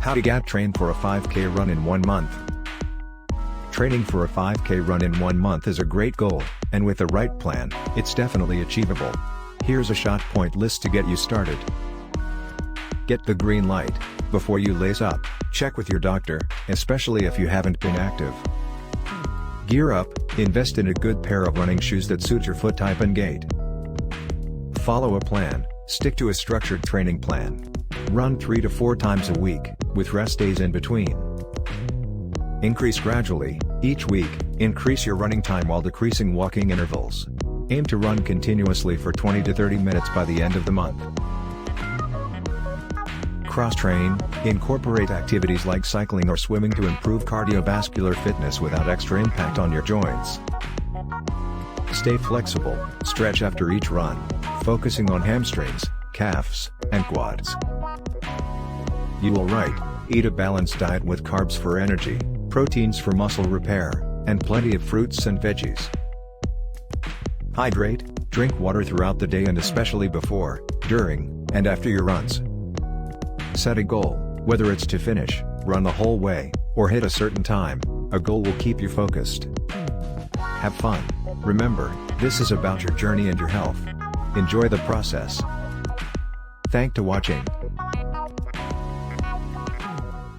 How to get trained for a 5K run in 1 month. Training for a 5K run in 1 month is a great goal, and with the right plan, it's definitely achievable. Here's a shot point list to get you started. Get the green light. Before you lace up, check with your doctor, especially if you haven't been active. Gear up. Invest in a good pair of running shoes that suit your foot type and gait. Follow a plan. Stick to a structured training plan. Run 3 to 4 times a week, with rest days in between. Increase gradually. Each week, increase your running time while decreasing walking intervals. Aim to run continuously for 20 to 30 minutes by the end of the month. Cross-train. Incorporate activities like cycling or swimming to improve cardiovascular fitness without extra impact on your joints. Stay flexible. Stretch after each run, focusing on hamstrings, calves, and quads. You will right. Eat a balanced diet with carbs for energy, proteins for muscle repair, and plenty of fruits and veggies. Hydrate. Drink water throughout the day and especially before, during, and after your runs. Set a goal, whether it's to finish, run the whole way, or hit a certain time. A goal will keep you focused. Have fun. Remember, this is about your journey and your health. Enjoy the process. Thanks for watching.